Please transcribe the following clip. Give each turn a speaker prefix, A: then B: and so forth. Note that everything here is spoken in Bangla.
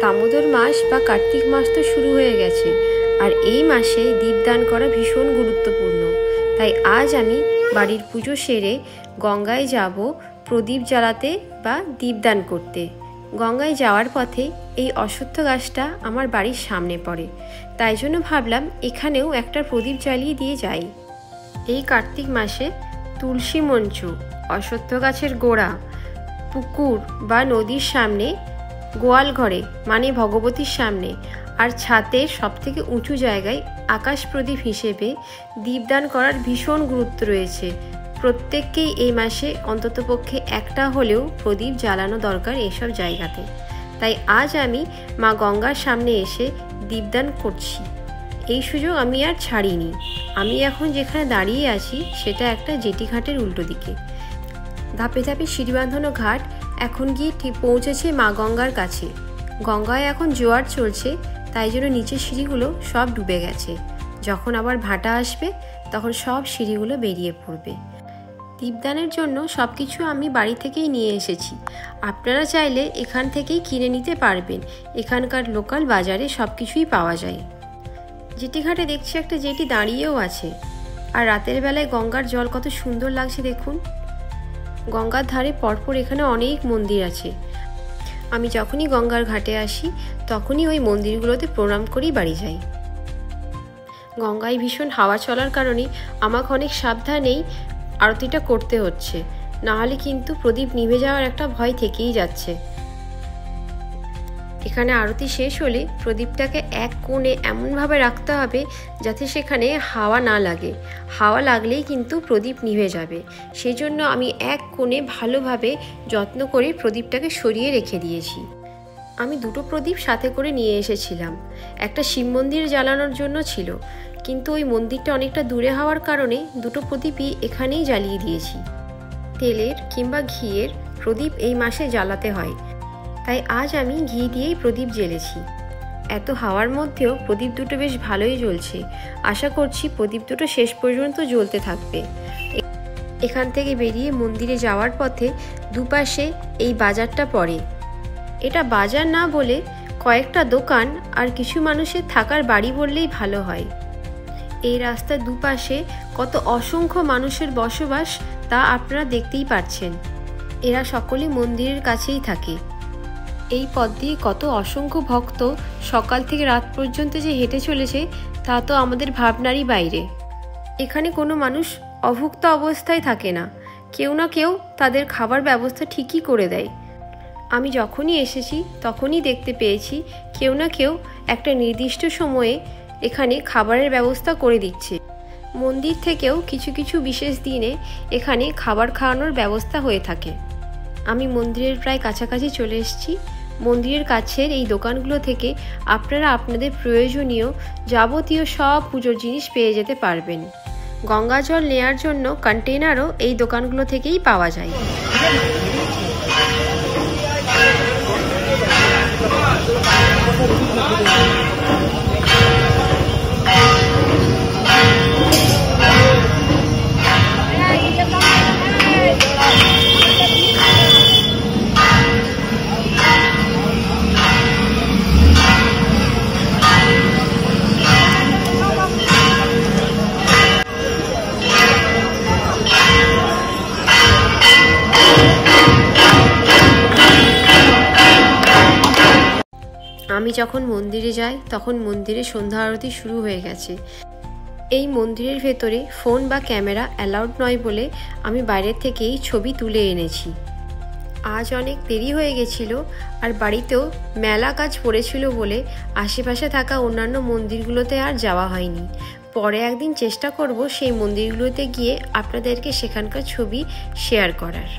A: দামোদর মাস বা কার্তিক মাস তো শুরু হয়ে গেছে, আর এই মাসে দীপদান করা ভীষণ গুরুত্বপূর্ণ। তাই আজ আমি বাড়ির পুজো সেরে গঙ্গায় যাব প্রদীপ জ্বালাতে বা দীপদান করতে। গঙ্গায় যাওয়ার পথে এই অশ্বত্থ গাছটা আমার বাড়ির সামনে পড়ে, তাই জন্য ভাবলাম এখানেও একটা প্রদীপ জ্বালিয়ে দিয়ে যাই। এই কার্তিক মাসে তুলসী মঞ্চ, অশ্বত্থ গাছের গোড়া, পুকুর বা নদীর সামনে, গোয়াল ঘরে মানে ভগবতীর সামনে, আর ছাদের সবথেকে উঁচু জায়গায় আকাশ প্রদীপ হিসেবে দীপদান করার ভীষণ গুরুত্ব রয়েছে। প্রত্যেককেই এই মাসে অন্ততপক্ষে একটা হলেও প্রদীপ জ্বালানো দরকার এসব জায়গাতে। তাই আজ আমি মা গঙ্গার সামনে এসে দীপদান করছি। এই সুযোগ আমি আর ছাড়িনি। আমি এখন যেখানে দাঁড়িয়ে আছি সেটা একটা জেটি ঘাটের উল্টো দিকে। ধাপে ধাপে সিঁড়ি বাঁধানো ঘাট এখন গিয়ে ঠিক পৌঁছেছে মা গঙ্গার কাছে। গঙ্গায় এখন জোয়ার চলছে, তাই জন্য নিচের সিঁড়িগুলো সব ডুবে গেছে। যখন আবার ভাটা আসবে তখন সব সিঁড়িগুলো বেরিয়ে পড়বে। দীপদানের জন্য সব কিছু আমি বাড়ি থেকেই নিয়ে এসেছি। আপনারা চাইলে এখান থেকেই কিনে নিতে পারবেন। এখানকার লোকাল বাজারে সব কিছুই পাওয়া যায়। জেটি ঘাটে দেখছি একটা জেটি দাঁড়িয়েও আছে, আর রাতের বেলায় গঙ্গার জল কত সুন্দর লাগছে দেখুন। গঙ্গার ধারে পরপর এখানে অনেক মন্দির আছে। আমি যখনই গঙ্গার ঘাটে আসি তখনই ওই মন্দিরগুলোতে প্রণাম করেই বাড়ি যাই। গঙ্গায় ভীষণ হাওয়া চলার কারণে আমাকে অনেক সাবধানেই আরতিটা করতে হচ্ছে, নাহলে কিন্তু প্রদীপ নিভে যাওয়ার একটা ভয় থেকেই যাচ্ছে। এখানে আরতি শেষ হলে প্রদীপটাকে এক কোণে এমনভাবে রাখতে হবে যাতে সেখানে হাওয়া না লাগে। হাওয়া লাগলেই কিন্তু প্রদীপ নিভে যাবে। সেই জন্য আমি এক কোণে ভালোভাবে যত্ন করে প্রদীপটাকে সরিয়ে রেখে দিয়েছি। আমি দুটো প্রদীপ সাথে করে নিয়ে এসেছিলাম। একটা শিব মন্দির জ্বালানোর জন্য ছিল, কিন্তু ওই মন্দিরটা অনেকটা দূরে হওয়ার কারণে দুটো প্রদীপই এখানেই জ্বালিয়ে দিয়েছি। তেলের কিংবা ঘিয়ের প্রদীপ এই মাসে জ্বালাতে হয়, তাই আজ আমি ঘি দিয়েই প্রদীপ জ্বেলেছি। এত হাওয়ার মধ্যেও প্রদীপ দুটো বেশ ভালোই জ্বলছে। আশা করছি প্রদীপ দুটো শেষ পর্যন্ত জ্বলতে থাকবে। এখান থেকে বেরিয়ে মন্দিরে যাওয়ার পথে দুপাশে এই বাজারটা পড়ে। এটা বাজার না বলে কয়েকটা দোকান আর কিছু মানুষের থাকার বাড়ি বললেই ভালো হয়। এই রাস্তার দুপাশে কত অসংখ্য মানুষের বসবাস তা আপনারা দেখতেই পাচ্ছেন। এরা সকলে মন্দিরের কাছেই থাকে। এই পথ দিয়ে কত অসংখ্য ভক্ত সকাল থেকে রাত পর্যন্ত যে হেঁটে চলেছে তা তো আমাদের ভাবনারই বাইরে। এখানে কোনো মানুষ অভুক্ত অবস্থায় থাকে না, কেউ না কেউ তাদের খাবার ব্যবস্থা ঠিকই করে দেয়। আমি যখনই এসেছি তখনই দেখতে পেয়েছি কেউ না কেউ একটা নির্দিষ্ট সময়ে এখানে খাবারের ব্যবস্থা করে দিচ্ছে। মন্দির থেকেও কিছু কিছু বিশেষ দিনে এখানে খাবার খাওয়ানোর ব্যবস্থা হয়ে থাকে। আমি মন্দিরের প্রায় কাছাকাছি চলে এসেছি। মন্দিরের কাছের এই দোকানগুলো থেকে আপনারা আপনাদের প্রয়োজনীয় যাবতীয় সব পুজোর জিনিস পেয়ে যেতে পারবেন। গঙ্গা জল নেয়ার জন্য কন্টেনারও এই দোকানগুলো থেকেই পাওয়া যায়। আমি যখন মন্দিরে যাই তখন মন্দিরে সন্ধ্যা আরতি শুরু হয়ে গেছে। এই মন্দিরের ভেতরে ফোন বা ক্যামেরা অ্যালাউড নয় বলে আমি বাইরের থেকেই ছবি তুলে এনেছি। আজ অনেক দেরি হয়ে গেছিল, আর বাড়িতেও মেলা কাজ পড়েছিল বলে আশেপাশে থাকা অন্যান্য মন্দিরগুলোতে আর যাওয়া হয়নি। পরে একদিন চেষ্টা করব সেই মন্দিরগুলোতে গিয়ে আপনাদেরকে সেখানকার ছবি শেয়ার করার।